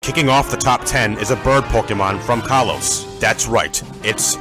Kicking off the top 10 is a bird Pokemon from Kalos. That's right, it's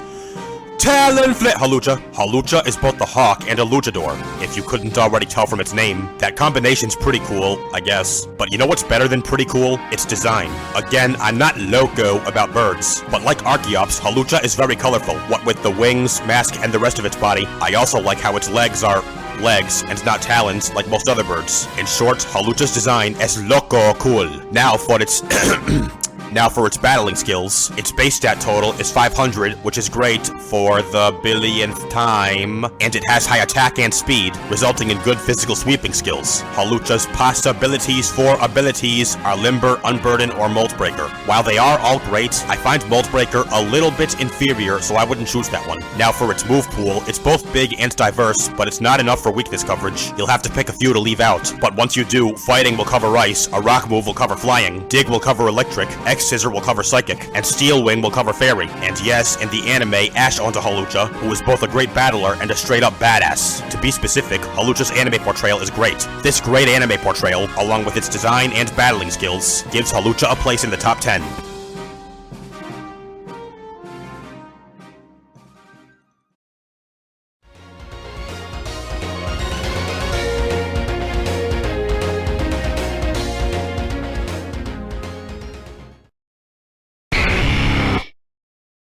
Talonflame Hawlucha. Hawlucha is both a hawk and a luchador. If you couldn't already tell from its name, that combination's pretty cool, I guess. But you know what's better than pretty cool? Its design. Again, I'm not loco about birds, but like Archeops, Hawlucha is very colorful, what with the wings, mask, and the rest of its body. I also like how its legs are legs and not talons like most other birds. In short, Hawlucha's design is loco cool. Now for its battling skills, its base stat total is 500, which is great for the billionth time, and it has high attack and speed, resulting in good physical sweeping skills. Hawlucha's possibilities for abilities are Limber, Unburden, or Molt Breaker. While they are all great, I find Molt Breaker a little bit inferior, so I wouldn't choose that one. Now for its move pool, it's both big and diverse, but it's not enough for weakness coverage. You'll have to pick a few to leave out, but once you do, Fighting will cover Ice, a Rock move will cover Flying, Dig will cover Electric, Scissor will cover Psychic, and Steel Wing will cover Fairy. And yes, in the anime, Ash owns a Hawlucha, who is both a great battler and a straight-up badass. To be specific, Hawlucha's anime portrayal is great. This great anime portrayal, along with its design and battling skills, gives Hawlucha a place in the top 10.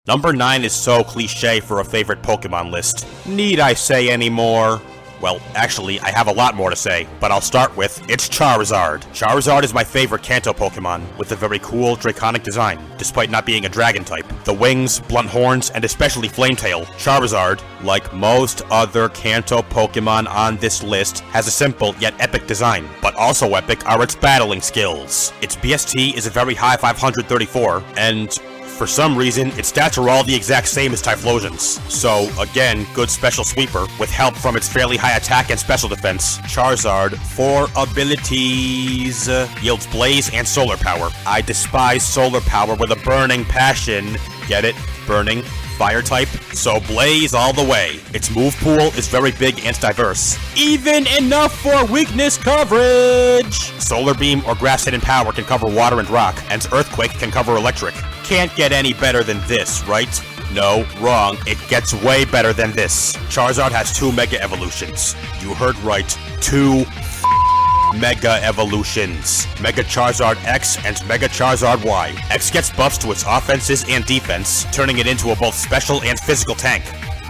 Number 9 is so cliché for a favorite Pokemon list. Need I say any more? Well, actually, I have a lot more to say, but I'll start with, it's Charizard. Charizard is my favorite Kanto Pokemon, with a very cool, draconic design, despite not being a dragon type. The wings, blunt horns, and especially Flametail, Charizard, like most other Kanto Pokemon on this list, has a simple yet epic design, but also epic are its battling skills. Its BST is a very high 534, and for some reason, its stats are all the exact same as Typhlosion's. So, again, good special sweeper, with help from its fairly high attack and special defense. Charizard, for abilities, yields Blaze and Solar Power. I despise Solar Power with a burning passion. Get it? Burning. Fire type, so Blaze all the way. Its move pool is very big and diverse, even enough for weakness coverage. Solar Beam or Grass Hidden Power can cover water and rock, and Earthquake can cover electric. Can't get any better than this, right? No, wrong. It gets way better than this. Charizard has 2 Mega Evolutions. You heard right. 2 Mega Evolutions. Mega Charizard X and Mega Charizard Y. X gets buffs to its offenses and defense, turning it into a both special and physical tank.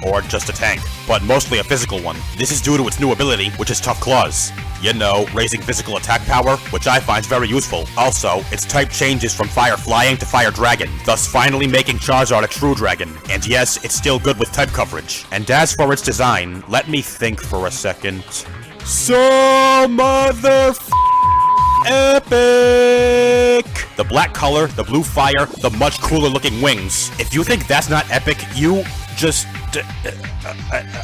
Or just a tank, but mostly a physical one. This is due to its new ability, which is Tough Claws. You know, raising physical attack power, which I find very useful. Also, its type changes from Fire Flying to Fire Dragon, thus finally making Charizard a true dragon. And yes, it's still good with type coverage. And as for its design, let me think for a second. So epic! The black color, the blue fire, the much cooler looking wings. If you think that's not epic, you just...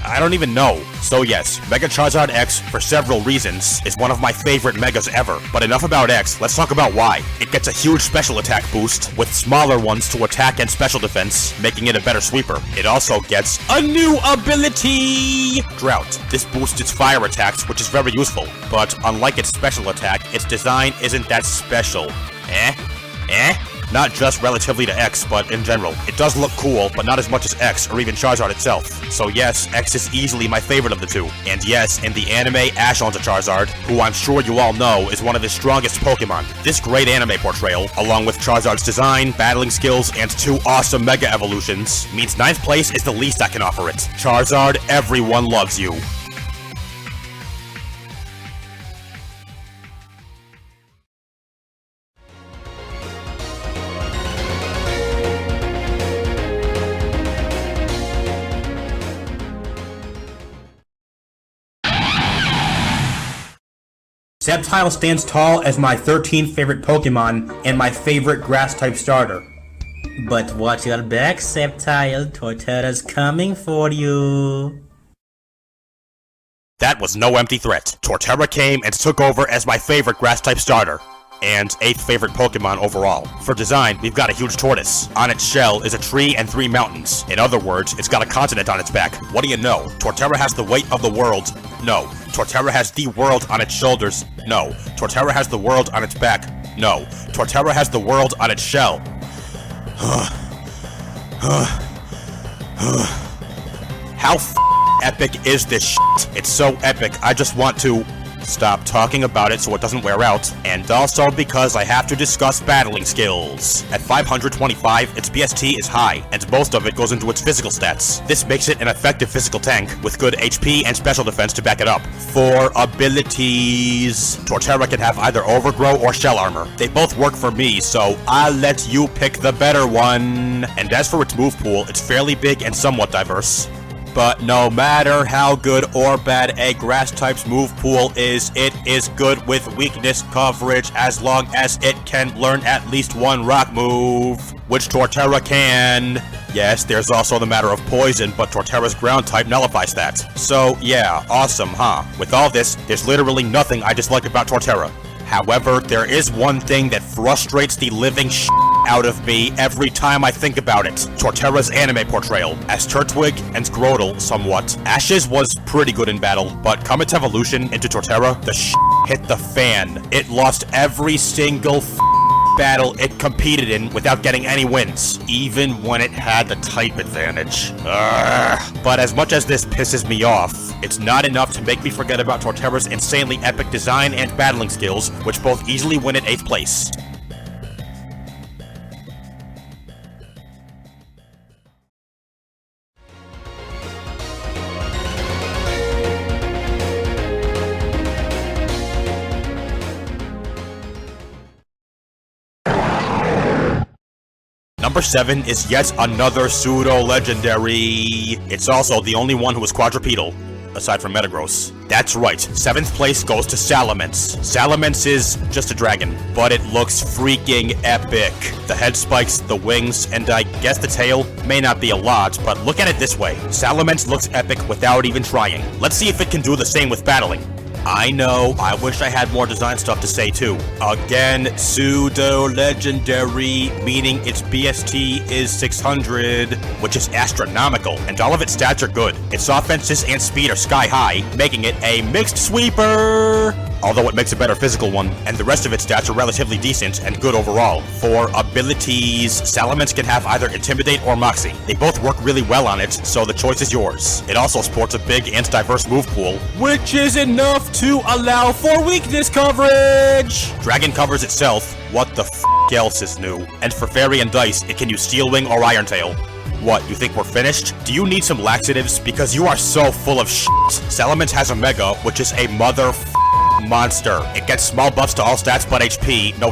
I don't even know. So yes, Mega Charizard X, for several reasons, is one of my favorite Megas ever. But enough about X, let's talk about Y. It gets a huge special attack boost, with smaller ones to attack and special defense, making it a better sweeper. It also gets a new ability! Drought. This boosts its fire attacks, which is very useful. But unlike its special attack, its design isn't that special. Not just relatively to X, but in general. It does look cool, but not as much as X, or even Charizard itself. So yes, X is easily my favorite of the two. And yes, in the anime, Ash owns a Charizard, who I'm sure you all know is one of his strongest Pokemon. This great anime portrayal, along with Charizard's design, battling skills, and 2 awesome Mega Evolutions, means 9th place is the least I can offer it. Charizard, everyone loves you. Sceptile stands tall as my 13th favorite Pokemon and my favorite Grass-type starter. But watch your back, Sceptile. Torterra's coming for you. That was no empty threat. Torterra came and took over as my favorite Grass-type starter. And 8th favorite Pokemon overall. For design, we've got a huge tortoise. On its shell is a tree and 3 mountains. In other words, it's got a continent on its back. What do you know? Torterra has the weight of the world. No. Torterra has the world on its shoulders. No. Torterra has the world on its back. No, Torterra has the world on its shell. How epic is this shit? It's so epic, I just want to stop talking about it so it doesn't wear out, and also because I have to discuss battling skills. At 525, its BST is high, and most of it goes into its physical stats. This makes it an effective physical tank, with good HP and special defense to back it up. For abilities, Torterra can have either Overgrow or Shell Armor. They both work for me, so I'll let you pick the better one. And as for its move pool, it's fairly big and somewhat diverse. But no matter how good or bad a grass type's move pool is, it is good with weakness coverage as long as it can learn at least one rock move, which Torterra can. Yes, there's also the matter of poison, but Torterra's ground type nullifies that. So yeah, awesome, huh? With all this, there's literally nothing I dislike about Torterra. However, there is one thing that frustrates the living out of me every time I think about it. Torterra's anime portrayal, as Turtwig and Krookodile somewhat. Ashes was pretty good in battle, but come its evolution into Torterra, the hit the fan. It lost every single battle it competed in without getting any wins, even when it had the type advantage. But as much as this pisses me off, it's not enough to make me forget about Torterra's insanely epic design and battling skills, which both easily win it 8th place. Number 7 is yet another pseudo-legendary. It's also the only one who is quadrupedal, aside from Metagross. That's right, 7th place goes to Salamence. Salamence is just a dragon, but it looks freaking epic. The head spikes, the wings, and I guess the tail may not be a lot, but look at it this way. Salamence looks epic without even trying. Let's see if it can do the same with battling. I know, I wish I had more design stuff to say too. Again, pseudo-legendary, meaning its BST is 600, which is astronomical, and all of its stats are good. Its offenses and speed are sky high, making it a mixed sweeper! Although it makes a better physical one, and the rest of its stats are relatively decent and good overall. For abilities, Salamence can have either Intimidate or Moxie. They both work really well on it, so the choice is yours. It also sports a big and diverse move pool, which is enough to allow for weakness coverage! Dragon covers itself, what the else is new? And for Fairy and Dice, it can use Steel Wing or Iron Tail. What, you think we're finished? Do you need some laxatives? Because you are so full of Salamence has a Mega, which is a monster. It gets small buffs to all stats but HP, no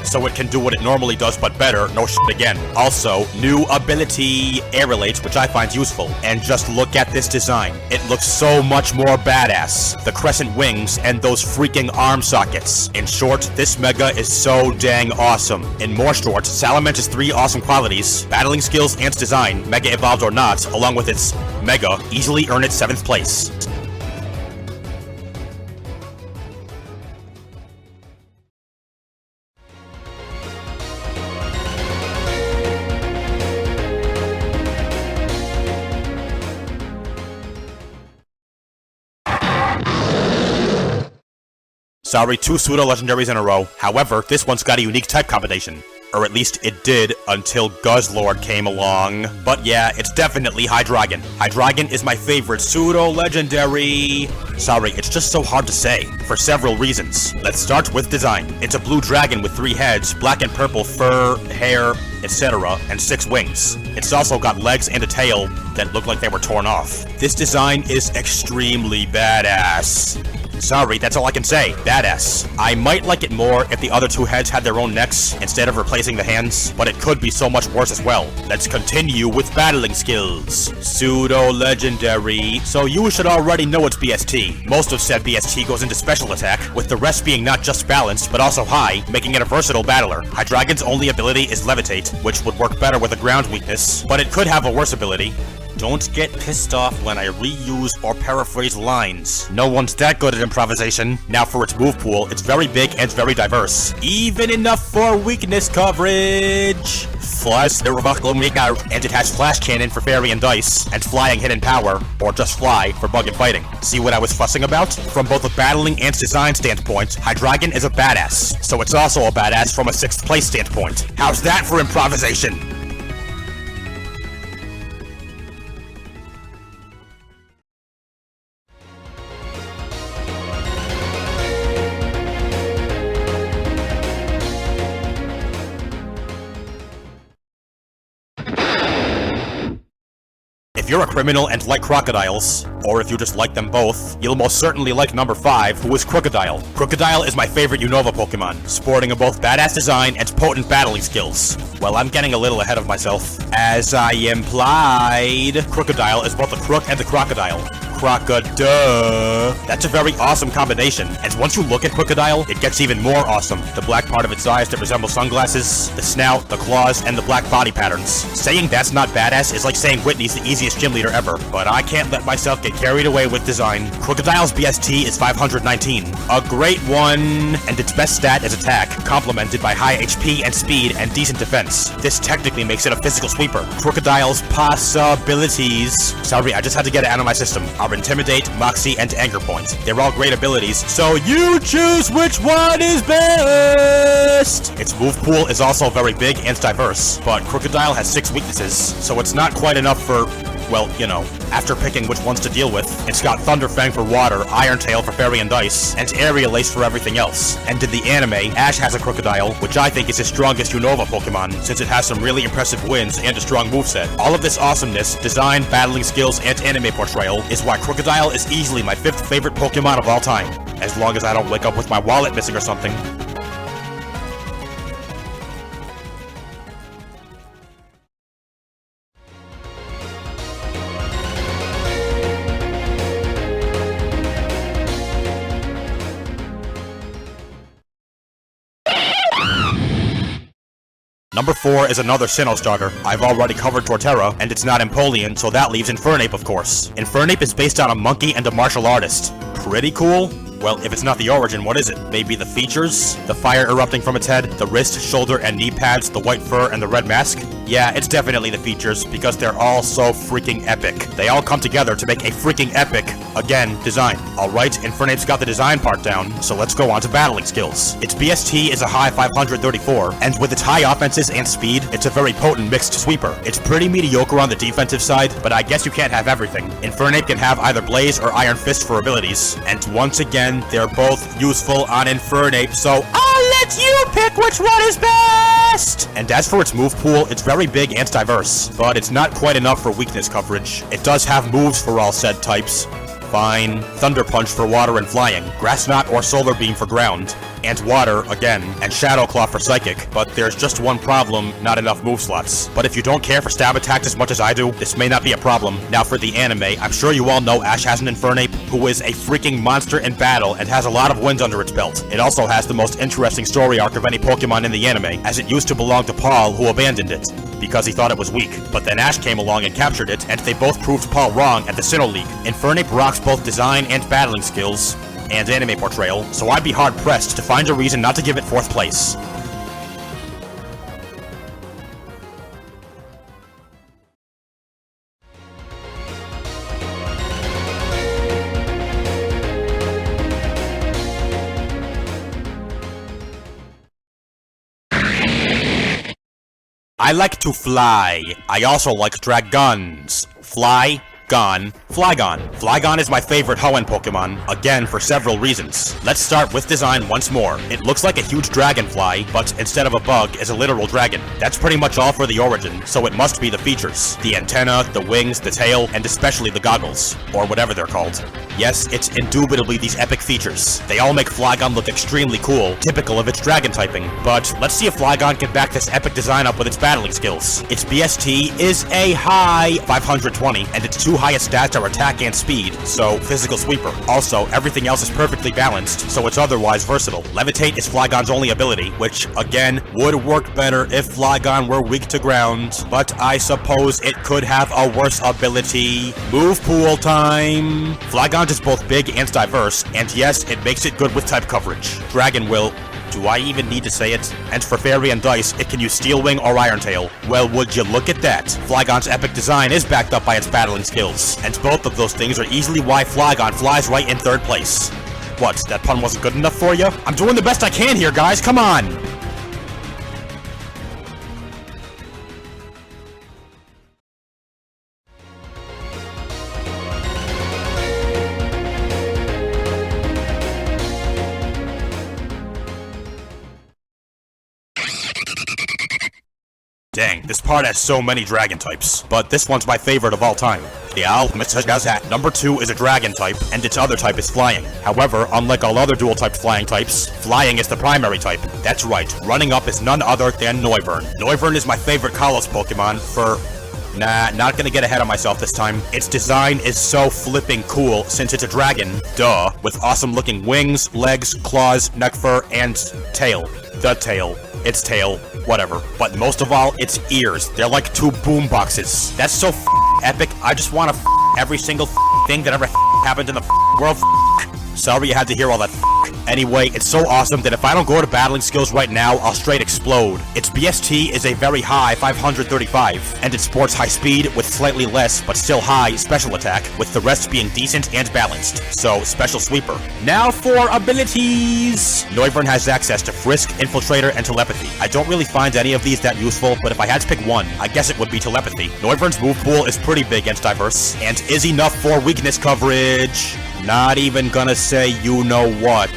so it can do what it normally does but better, no again. Also, new ability, Air Relate, which I find useful. And just look at this design. It looks so much more badass. The crescent wings and those freaking arm sockets. In short, this Mega is so dang awesome. In more short, Salamence's 3 awesome qualities, battling skills and design, Mega evolved or not, along with its Mega, easily earn its 7th place. Sorry, 2 pseudo-legendaries in a row. However, this one's got a unique type combination. Or at least it did until Guzzlord came along. But yeah, it's definitely Hydreigon. Hydreigon is my favorite pseudo-legendary. Sorry, it's just so hard to say, for several reasons. Let's start with design. It's a blue dragon with 3 heads, black and purple fur, hair, etc., and 6 wings. It's also got legs and a tail that look like they were torn off. This design is extremely badass. Sorry, that's all I can say. Badass. I might like it more if the other 2 heads had their own necks instead of replacing the hands, but it could be so much worse as well. Let's continue with battling skills. Pseudo-legendary. So you should already know its BST. Most of said BST goes into special attack, with the rest being not just balanced, but also high, making it a versatile battler. Hydreigon's only ability is Levitate, which would work better with a ground weakness, but it could have a worse ability. Don't get pissed off when I reuse or paraphrase lines. No one's that good at improvisation. Now for its move pool, it's very big and very diverse. Even enough for weakness coverage. Flies and it has Flash Cannon for Fairy and Dice, and Flying Hidden Power, or just Fly, for Bug and Fighting. See what I was fussing about? From both a battling and design standpoint, Hydreigon is a badass, so it's also a badass from a 6th place standpoint. How's that for improvisation? If you're a criminal and like crocodiles, or if you just like them both, you'll most certainly like number 5, who is Krookodile. Krookodile is my favorite Unova Pokemon, sporting a both badass design and potent battling skills. Well, I'm getting a little ahead of myself. As I implied, Krookodile is both a crook and a crocodile. Crocodile. That's a very awesome combination, and once you look at Krookodile, it gets even more awesome. The black part of its eyes that resemble sunglasses, the snout, the claws, and the black body patterns. Saying that's not badass is like saying Whitney's the easiest gym leader ever, but I can't let myself get carried away with design. Krookodile's BST is 519, a great one, and its best stat is attack, complemented by high HP and speed and decent defense. This technically makes it a physical sweeper. Krookodile's possibilities, sorry, I just had to get it out of my system, are Intimidate, Moxie, and Anger Point. They're all great abilities, so you choose which one is best! Its move pool is also very big and diverse, but Krookodile has 6 weaknesses, so it's not quite enough for, well, you know, after picking which ones to deal with. It's got Thunder Fang for water, Iron Tail for fairy and dice, and Aerial Ace for everything else. And in the anime, Ash has a Krookodile, which I think is his strongest Unova Pokemon, since it has some really impressive wins and a strong moveset. All of this awesomeness, design, battling skills, and anime portrayal is why Krookodile is easily my 5th favorite Pokemon of all time, as long as I don't wake up with my wallet missing or something. Number 4 is another Sinnoh starter. I've already covered Torterra, and it's not Empoleon, so that leaves Infernape, of course. Infernape is based on a monkey and a martial artist. Pretty cool? Well, if it's not the origin, what is it? Maybe the features? The fire erupting from its head, the wrist, shoulder, and knee pads, the white fur, and the red mask? Yeah, it's definitely the features, because they're all so freaking epic. They all come together to make a freaking epic, again, design. Alright, Infernape's got the design part down, so let's go on to battling skills. Its BST is a high 534, and with its high offenses and speed, it's a very potent mixed sweeper. It's pretty mediocre on the defensive side, but I guess you can't have everything. Infernape can have either Blaze or Iron Fist for abilities, and once again, they're both useful on Infernape, so I'll let you pick which one is best! And as for its move pool, it's very big and diverse, but it's not quite enough for weakness coverage. It does have moves for all said types. Fine. Thunder Punch for water and flying, Grass Knot or Solar Beam for ground, and water again, and Shadow Claw for psychic, but there's just one problem, not enough move slots. But if you don't care for stab attacks as much as I do, this may not be a problem. Now for the anime, I'm sure you all know Ash has an Infernape, who is a freaking monster in battle and has a lot of wins under its belt. It also has the most interesting story arc of any Pokemon in the anime, as it used to belong to Paul, who abandoned it because he thought it was weak. But then Ash came along and captured it, and they both proved Paul wrong at the Sinnoh League. Infernape rocks both design and battling skills, and anime portrayal, so I'd be hard-pressed to find a reason not to give it 4th place. I like to fly. I also like dragons. Fly, Gon, Flygon. Flygon is my favorite Hoenn Pokemon, again for several reasons. Let's start with design once more. It looks like a huge dragonfly, but instead of a bug, is a literal dragon. That's pretty much all for the origin, so it must be the features. The antenna, the wings, the tail, and especially the goggles, or whatever they're called. Yes, it's indubitably these epic features. They all make Flygon look extremely cool, typical of its dragon typing. But let's see if Flygon can back this epic design up with its battling skills. Its BST is a high 520, and its 2 two highest stats are attack and speed, so physical sweeper. Also, everything else is perfectly balanced, so it's otherwise versatile. Levitate is Flygon's only ability, which, again, would work better if Flygon were weak to ground, but I suppose it could have a worse ability. Move pool time! Flygon is both big and diverse, and yes, it makes it good with type coverage. Dragon will... Do I even need to say it? And for Fairy and Dice, it can use Steel Wing or Iron Tail. Well, would you look at that? Flygon's epic design is backed up by its battling skills, and both of those things are easily why Flygon flies right in third place. What, that pun wasn't good enough for you? I'm doing the best I can here, guys, come on! Dang, this part has so many dragon types, but this one's my favorite of all time. Number 2 is a dragon type, and its other type is flying. However, unlike all other dual-typed flying types, flying is the primary type. That's right, running up is none other than Noivern. Noivern is my favorite Kalos Pokemon for... Nah, not gonna get ahead of myself this time. Its design is so flipping cool since it's a dragon, duh, with awesome looking wings, legs, claws, neck fur, and tail. The tail. Its tail. Whatever. But most of all, its ears. They're like two boom boxes. That's so epic. I just want to every single thing that ever happened in the world. Sorry you had to hear all that. Anyway, it's so awesome that if I don't go to battling skills right now, I'll straight explode. Its BST is a very high 535, and it sports high speed with slightly less, but still high, special attack, with the rest being decent and balanced. So, special sweeper. Now for abilities! Noivern has access to Frisk, Infiltrator, and Telepathy. I don't really find any of these that useful, but if I had to pick one, I guess it would be Telepathy. Noivern's move pool is pretty big and diverse, and is enough for weakness coverage. Not even gonna say you know what.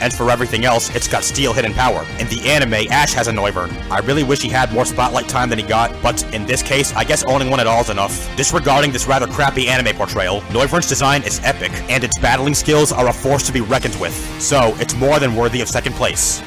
And for everything else, it's got Steel Hidden Power. In the anime, Ash has a Noivern. I really wish he had more spotlight time than he got, but in this case, I guess owning one at all is enough. Disregarding this rather crappy anime portrayal, Noivern's design is epic, and its battling skills are a force to be reckoned with. So, it's more than worthy of second place.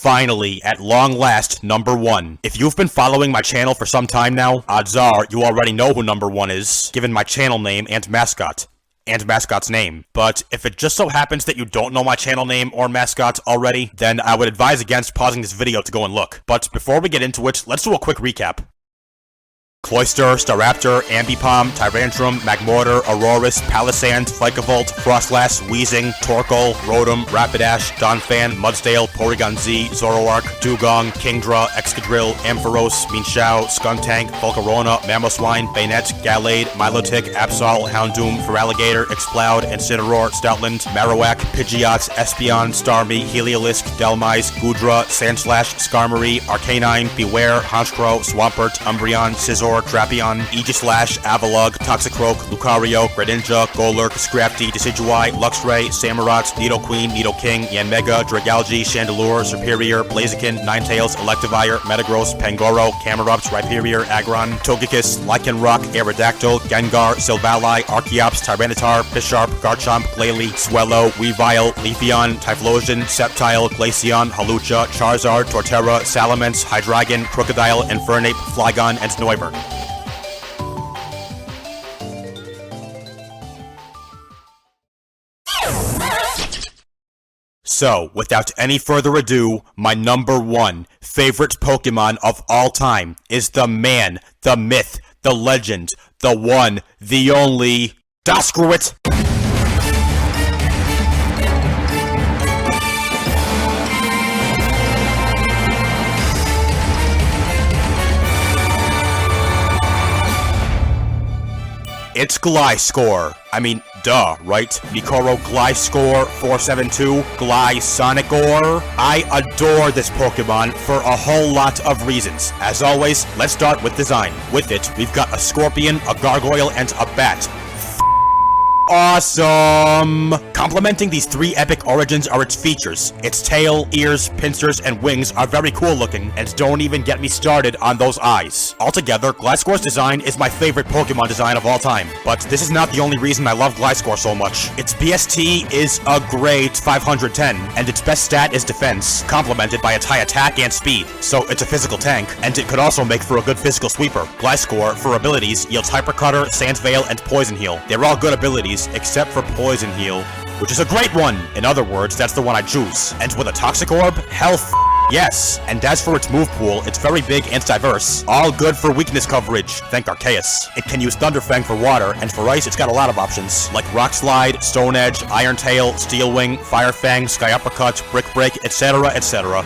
Finally, at long last, number 1. If you've been following my channel for some time now, odds are you already know who number 1 is, given my channel name and mascot. And mascot's name. But if it just so happens that you don't know my channel name or mascot already, then I would advise against pausing this video to go and look. But before we get into it, let's do a quick recap. Cloyster, Staraptor, Ambipom, Tyrantrum, Magmortar, Aurorus, Palisand, Vikavolt, Frostlass, Weezing, Torkoal, Rotom, Rapidash, Donphan, Mudsdale, Porygon Z, Zoroark, Dugong, Kingdra, Excadrill, Ampharos, Mienshao, Skuntank, Volcarona, Mamoswine, Bayonet, Gallade, Milotic, Absol, Houndoom, Feraligatr, Exploud, Incineroar, Stoutland, Marowak, Pidgeot, Espeon, Starmie, Heliolisk, Delmise, Goodra, Sandslash, Skarmory, Arcanine, Beware, Honchkrow, Swampert, Umbreon, Scizor, Gliscor, Drapion, Aegislash, Avalugg, Toxicroak, Lucario, Greninja, Golurk, Scrafty, Decidueye, Luxray, Samurott, Nidoqueen, Nidoking, Yanmega, Dragalge, Chandelure, Superior, Blaziken, Ninetales, Electivire, Metagross, Pangoro, Camerupt, Rhyperior, Aggron, Togekiss, Lycanroc, Aerodactyl, Gengar, Silvally, Archeops, Tyranitar, Bisharp, Garchomp, Glalie, Swellow, Weavile, Leafeon, Typhlosion, Sceptile, Glaceon, Hawlucha, Charizard, Torterra, Salamence, Hydreigon, Krookodile, Infernape, Flygon, and Noivern. So, without any further ado, my number 1 favorite Pokemon of all time is the man, the myth, the legend, the one, the only... Screw it! It's Gliscor. I mean, duh, right? Mikoro Gliscor 472, Glissonicor. I adore this Pokemon for a whole lot of reasons. As always, let's start with design. With it, we've got a scorpion, a gargoyle, and a bat. Awesome! Complementing these 3 epic origins are its features. Its tail, ears, pincers, and wings are very cool looking, and don't even get me started on those eyes. Altogether, Gliscor's design is my favorite Pokemon design of all time, but this is not the only reason I love Gliscor so much. Its BST is a great 510, and its best stat is defense, complemented by its high attack and speed, so it's a physical tank, and it could also make for a good physical sweeper. Gliscor, for abilities, yields Hyper Cutter, Sand Veil, and Poison Heal. They're all good abilities, except for Poison Heal, which is a great one! In other words, that's the one I choose. And with a Toxic Orb, health, yes! And as for its move pool, it's very big and diverse. All good for weakness coverage, thank Arceus. It can use Thunder Fang for water, and for ice, it's got a lot of options, like Rock Slide, Stone Edge, Iron Tail, Steel Wing, Fire Fang, Sky Uppercut, Brick Break, etc., etc.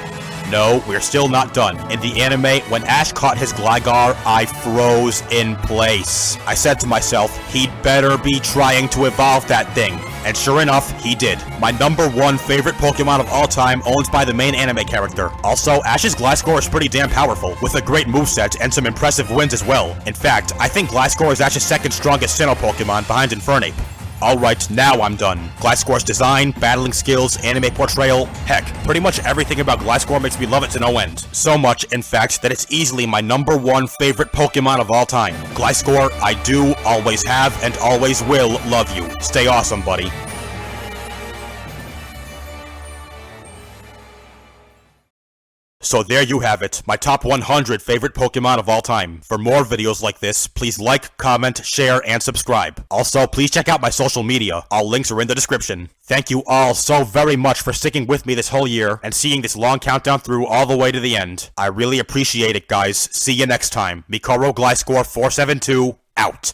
No, we're still not done. In the anime, when Ash caught his Gligar, I froze in place. I said to myself, he'd better be trying to evolve that thing. And sure enough, he did. My number 1 favorite Pokemon of all time, owned by the main anime character. Also, Ash's Gliscor is pretty damn powerful, with a great moveset and some impressive wins as well. In fact, I think Gliscor is Ash's second strongest Sinnoh Pokemon behind Infernape. Alright, now I'm done. Gliscor's design, battling skills, anime portrayal, heck, pretty much everything about Gliscor makes me love it to no end. So much, in fact, that it's easily my number 1 favorite Pokemon of all time. Gliscor, I do, always have, and always will love you. Stay awesome, buddy. So there you have it, my top 100 favorite Pokemon of all time. For more videos like this, please like, comment, share, and subscribe. Also, please check out my social media. All links are in the description. Thank you all so very much for sticking with me this whole year and seeing this long countdown through all the way to the end. I really appreciate it, guys. See you next time. Mikoro Gliscor 472, out.